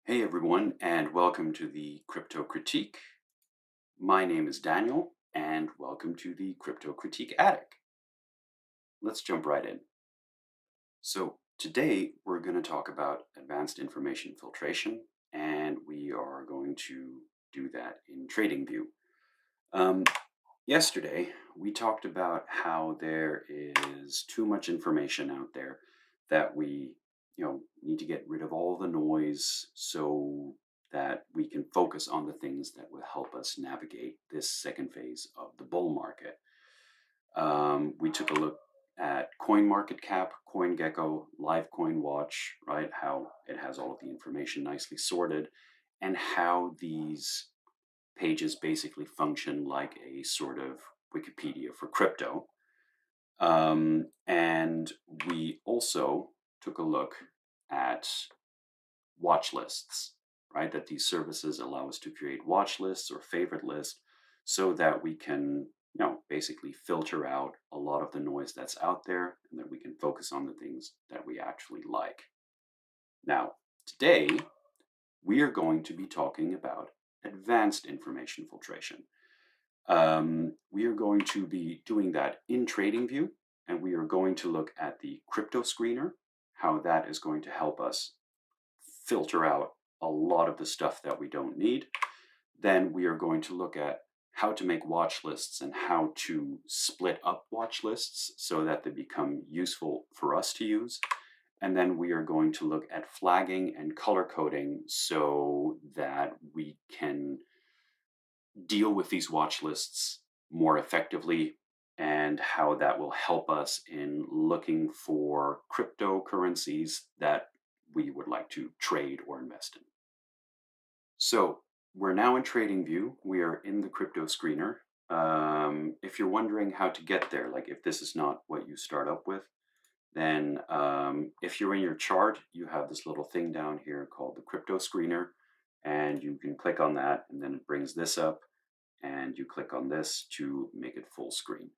Hey everyone, and welcome to the Crypto Critique. My name is Daniel, and welcome to the Crypto Critique Attic. Let's jump right in. So, today we're going to talk about advanced information filtration, and we are going to do that in TradingView. Um, Yesterday, we talked about how there is too much information out there that we need to get rid of all the noise so that we can focus on the things that will help us navigate this second phase of the bull market. We took a look at CoinMarketCap, CoinGecko, LiveCoinWatch, right? How it has all of the information nicely sorted, and how these pages basically function like a sort of Wikipedia for crypto. And we also took a look at watch lists, right? That these services allow us to create watch lists or favorite lists so that we can, basically filter out a lot of the noise that's out there and that we can focus on the things that we actually like. Now, today we are going to be talking about advanced information filtration. We are going to be doing that in TradingView, and we are going to look at the crypto screener, how that is going to help us filter out a lot of the stuff that we don't need. Then we are going to look at how to make watch lists and how to split up watch lists so that they become useful for us to use. And then we are going to look at flagging and color coding so that we can deal with these watch lists more effectively and how that will help us in looking for cryptocurrencies that we would like to trade or invest in. So we're now in TradingView. We are in the crypto screener. If you're wondering how to get there, like if this is not what you start up with, then if you're in your chart, you have this little thing down here called the crypto screener, and you can click on that, and then it brings this up, and you click on this to make it full screen.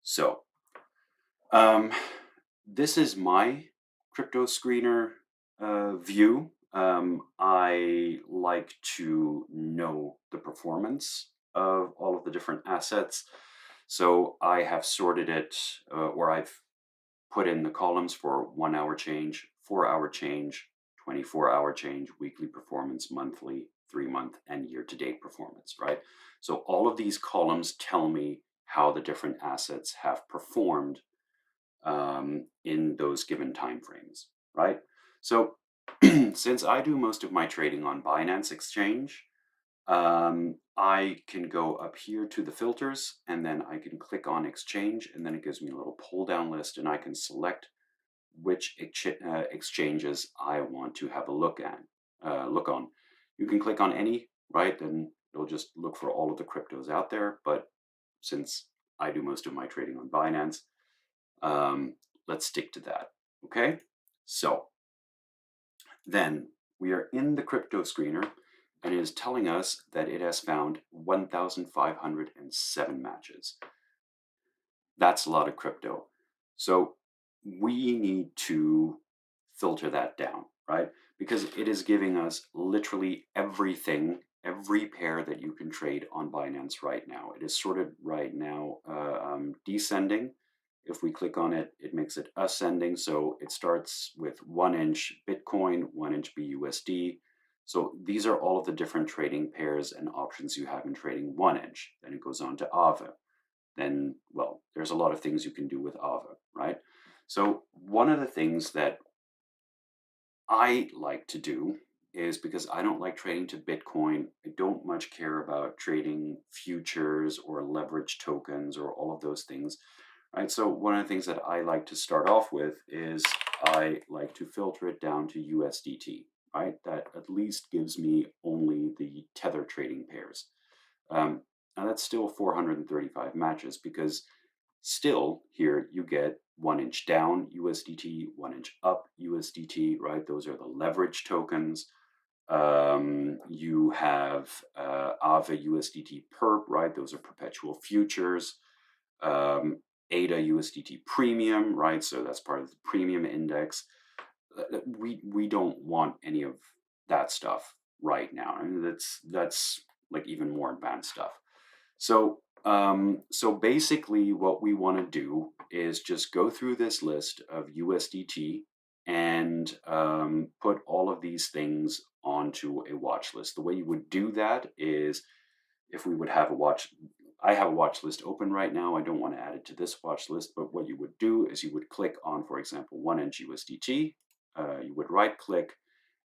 So um, this is my crypto screener view. I like to know the performance of all of the different assets. So I have sorted it, or I've put in the columns for 1 hour change, 4 hour change, 24-hour change, weekly performance, monthly, 3 month, and year to date performance, right? So all of these columns tell me how the different assets have performed in those given time frames, right? So since I do most of my trading on Binance Exchange, I can go up here to the filters and then I can click on exchange, and then it gives me a little pull down list and I can select which exchanges I want to have a look on. You can click on any, right? Then it'll just look for all of the cryptos out there. But since I do most of my trading on Binance, um, let's stick to that. Okay. So then we are in the crypto screener, and it is telling us that it has found 1,507 matches. That's a lot of crypto. So we need to filter that down, right? Because it is giving us literally everything, every pair that you can trade on Binance right now. It is sorted right now descending. If we click on it, it makes it ascending. So it starts with 1 inch Bitcoin, 1 inch BUSD. So these are all of the different trading pairs and options you have in trading 1 inch. Then it goes on to AVA. Then, well, there's a lot of things you can do with AVA, right? So one of the things that I like to do is, because I don't like trading to Bitcoin, I don't much care about trading futures or leverage tokens or all of those things, right? So one of the things that I like to start off with is I like to filter it down to USDT, right? That at least gives me only the tether trading pairs. Um, now that's still 435 matches, because still here you get 1 inch down USDT, 1 inch up USDT, right? Those are the leverage tokens. You have AVA USDT perp, right? Those are perpetual futures. ADA USDT premium, right? So that's part of the premium index. We don't want any of that stuff right now. I mean, that's like even more advanced stuff. So basically, what we want to do is just go through this list of USDT and put all of these things onto a watch list. The way you would do that is if we would have a watch. I have a watch list open right now. I don't want to add it to this watch list, but what you would do is you would click on, for example, 1 inch USDT. You would right click,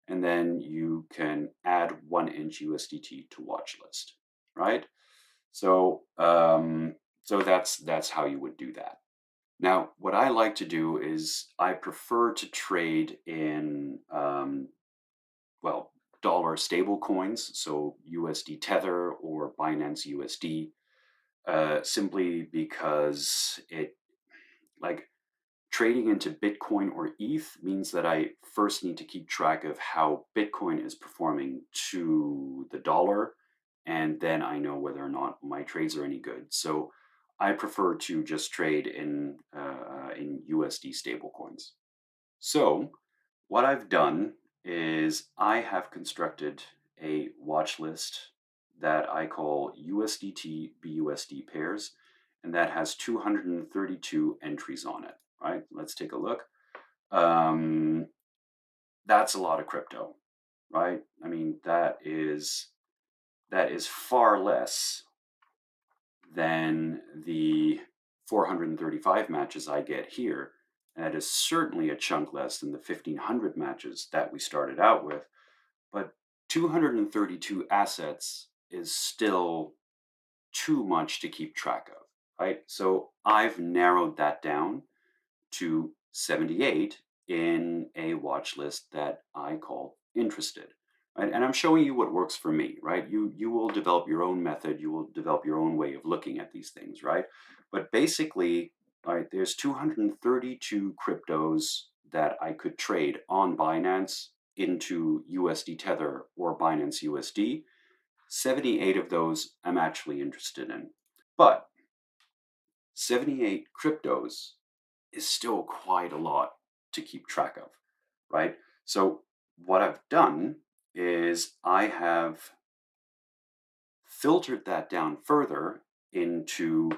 and then you can add 1 inch USDT to watch list, right? So, so that's how you would do that. Now, what I like to do is I prefer to trade in well, dollar stable coins, so USD Tether or Binance USD, simply because it like trading into Bitcoin or ETH means that I first need to keep track of how Bitcoin is performing to the dollar, and then I know whether or not my trades are any good. So I prefer to just trade in USD stablecoins. So what I've done is I have constructed a watch list that I call USDT BUSD pairs, and that has 232 entries on it. Right? Let's take a look. Um, that's a lot of crypto, right? I mean, that is far less than the 435 matches I get here. And that is certainly a chunk less than the 1,500 matches that we started out with. But 232 assets is still too much to keep track of, right? So I've narrowed that down to 78 in a watch list that I call interested. Right? And I'm showing you what works for me, right? You will develop your own method, you will develop your own way of looking at these things, right? But basically, right, there's 232 cryptos that I could trade on Binance into USD Tether or Binance USD. 78 of those I'm actually interested in. But 78 cryptos is still quite a lot to keep track of, right? So what I've done is I have filtered that down further into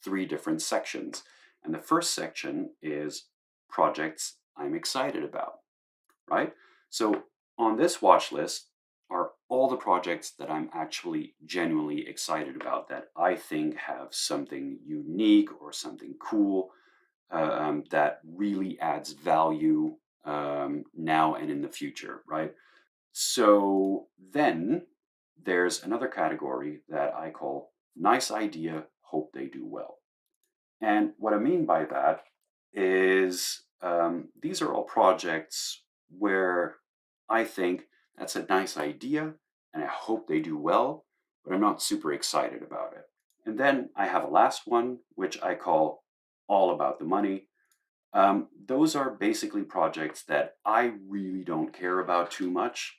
three different sections. And the first section is projects I'm excited about, right? So on this watch list are all the projects that I'm actually genuinely excited about that I think have something unique or something cool that really adds value now and in the future, right? So then there's another category that I call nice idea, hope they do well. And what I mean by that is these are all projects where I think that's a nice idea and I hope they do well, but I'm not super excited about it. And then I have a last one, which I call all about the money. Those are basically projects that I really don't care about too much,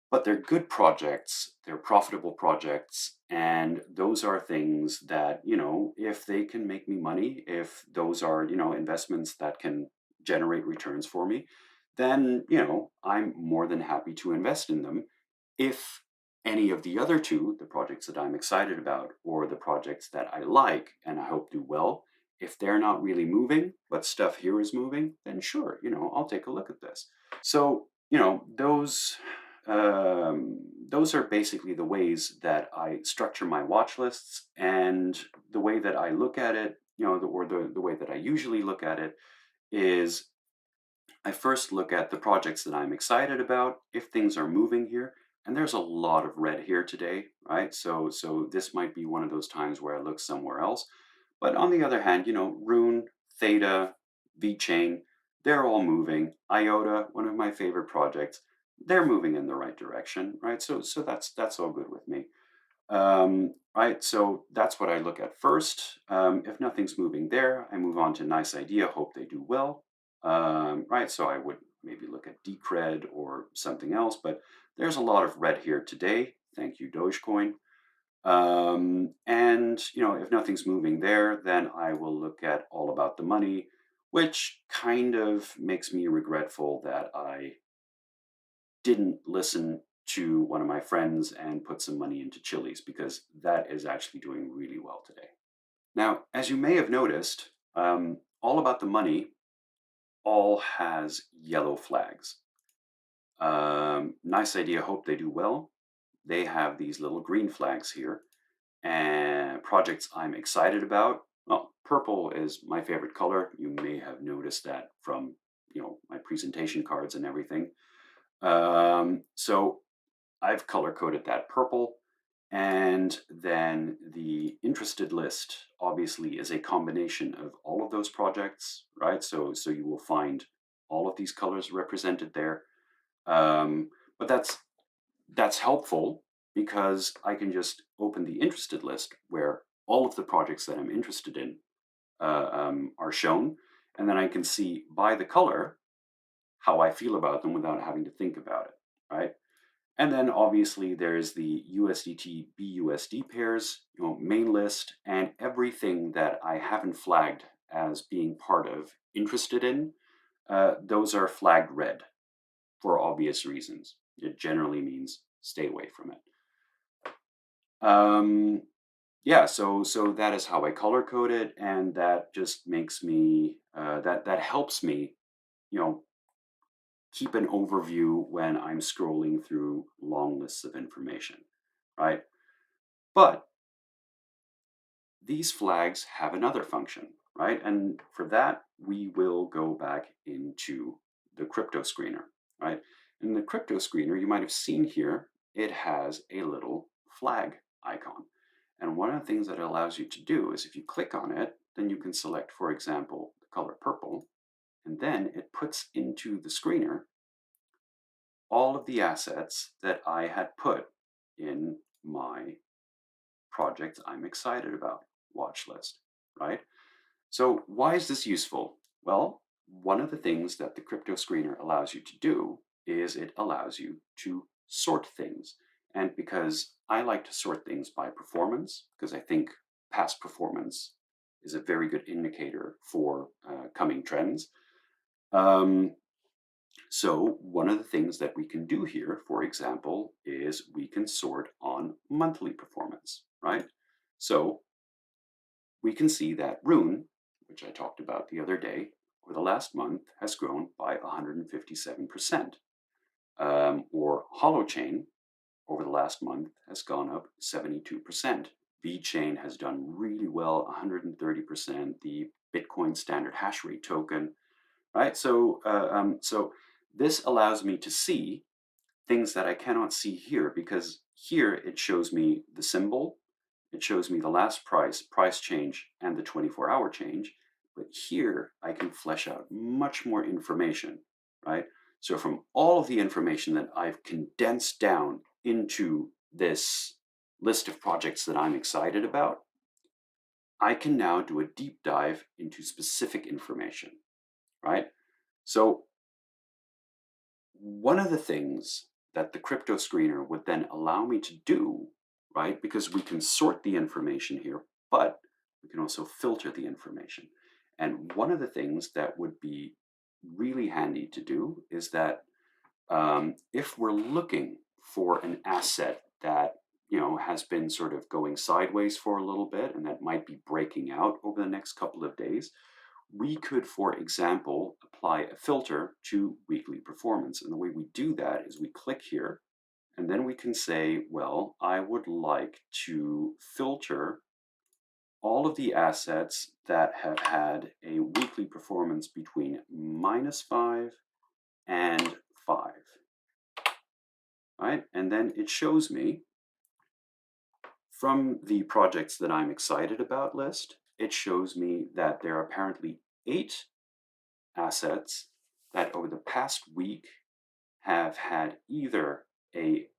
but they're good projects, they're profitable projects, and those are things that, if they can make me money, if those are, investments that can generate returns for me, then, I'm more than happy to invest in them. If any of the other two, the projects that I'm excited about or the projects that I like and I hope do well, if they're not really moving, but stuff here is moving, then sure, I'll take a look at this. So, those are basically the ways that I structure my watch lists, and the way that I look at it, the way that I usually look at it is I first look at the projects that I'm excited about, if things are moving here, and there's a lot of red here today, right? So this might be one of those times where I look somewhere else. But on the other hand, Rune, Theta, VeChain, they're all moving. IOTA, one of my favorite projects, they're moving in the right direction, right? So that's all good with me. Right, so that's what I look at first. If nothing's moving there, I move on to nice idea, hope they do well. Right, so I would maybe look at Decred or something else, but there's a lot of red here today. Thank you, Dogecoin. And if nothing's moving there, then I will look at all about the money, which kind of makes me regretful that I didn't listen to one of my friends and put some money into Chili's, because that is actually doing really well today. Now, as you may have noticed, All About the Money all has yellow flags. Nice idea, hope they do well. They have these little green flags here, and projects I'm excited about. Well, purple is my favorite color. You may have noticed that from my presentation cards and everything. So I've color coded that purple. And then the interested list obviously is a combination of all of those projects, right? So you will find all of these colors represented there. Um, but that's helpful because I can just open the interested list where all of the projects that I'm interested in are shown, and then I can see by the color how I feel about them without having to think about it, right? And then obviously there's the USDT BUSD pairs, main list, and everything that I haven't flagged as being part of interested in. Those are flagged red for obvious reasons. It generally means stay away from it. Yeah, so that is how I color code it, and that just makes me that helps me, you know, keep an overview when I'm scrolling through long lists of information, right? But these flags have another function, right? And for that, we will go back into the crypto screener, right? In the crypto screener, you might have seen here, it has a little flag icon. And one of the things that it allows you to do is if you click on it, then you can select, for example, the color purple, and then it puts into the screener all of the assets that I had put in my project I'm excited about watch list, right? So why is this useful? Well, one of the things that the crypto screener allows you to do is it allows you to sort things. And because I like to sort things by performance, because I think past performance is a very good indicator for coming trends. Um, so one of the things that we can do here, for example, is we can sort on monthly performance, right? So we can see that Rune, which I talked about the other day, over the last month has grown by 157%. Or Holochain over the last month has gone up 72%. VeChain has done really well, 130%. The Bitcoin Standard Hash Rate token, right? So this allows me to see things that I cannot see here, because here it shows me the symbol, it shows me the last price change, and the 24-hour change. But here I can flesh out much more information, right? So from all of the information that I've condensed down into this list of projects that I'm excited about, I can now do a deep dive into specific information, right? So one of the things that the crypto screener would then allow me to do, right, because we can sort the information here, but we can also filter the information. And one of the things that would be really handy to do is that if we're looking for an asset that has been sort of going sideways for a little bit and that might be breaking out over the next couple of days, we could, for example, apply a filter to weekly performance. And the way we do that is we click here, and then we can say, well, I would like to filter all of the assets that have had a weekly performance between -5 and 5, right? And then it shows me from the projects that I'm excited about list, it shows me that there are apparently 8 assets that over the past week have had either a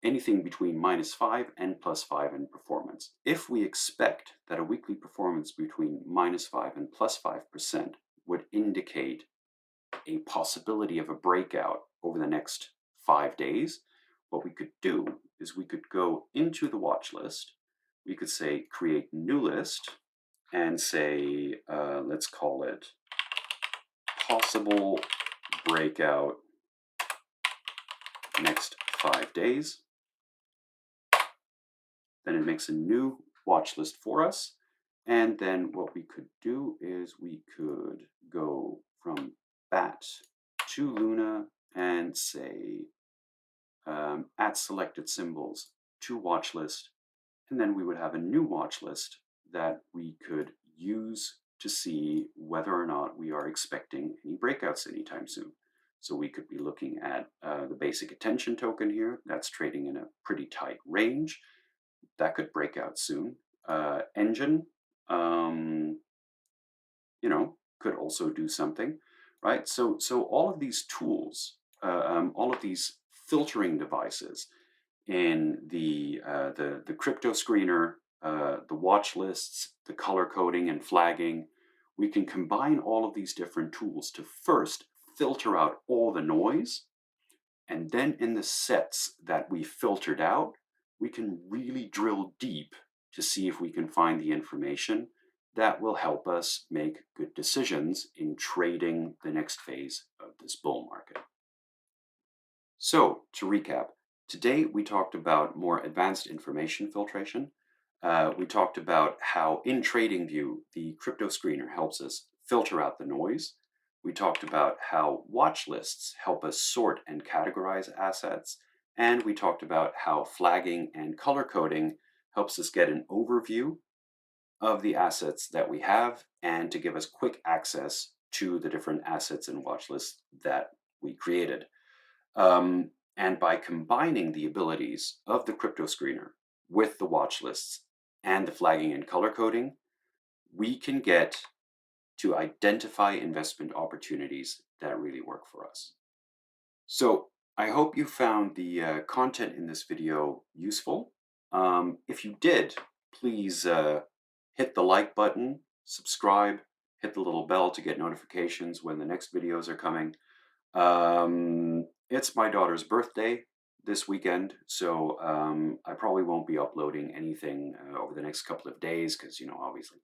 anything between -5 and +5 in performance. If we expect that a weekly performance between -5 and +5% would indicate a possibility of a breakout over the next 5 days, what we could do is we could go into the watch list. We could say create new list and say, let's call it possible breakout next 5 days. Then it makes a new watch list for us. And then what we could do is we could go from BAT to Luna and say add selected symbols to watch list. And then we would have a new watch list that we could use to see whether or not we are expecting any breakouts anytime soon. So we could be looking at the basic attention token here. That's trading in a pretty tight range. That could break out soon. Engine, um, could also do something, right? So all of these tools, all of these filtering devices in the crypto screener, the watch lists, the color coding and flagging, we can combine all of these different tools to first filter out all the noise, and then in the sets that we filtered out, we can really drill deep to see if we can find the information that will help us make good decisions in trading the next phase of this bull market. So, to recap, today we talked about more advanced information filtration. We talked about how in TradingView, the crypto screener helps us filter out the noise. We talked about how watch lists help us sort and categorize assets. And we talked about how flagging and color coding helps us get an overview of the assets that we have and to give us quick access to the different assets and watch lists that we created. And by combining the abilities of the crypto screener with the watch lists and the flagging and color coding, we can get to identify investment opportunities that really work for us. So I hope you found the content in this video useful. If you did, please hit the like button, subscribe, hit the little bell to get notifications when the next videos are coming. It's my daughter's birthday this weekend, so I probably won't be uploading anything over the next couple of days because, obviously,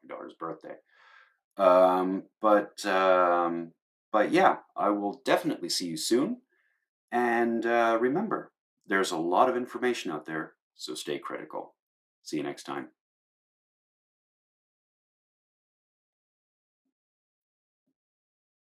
my daughter's birthday. Um, but um, but yeah, I will definitely see you soon. And remember, there's a lot of information out there, so stay critical. See you next time.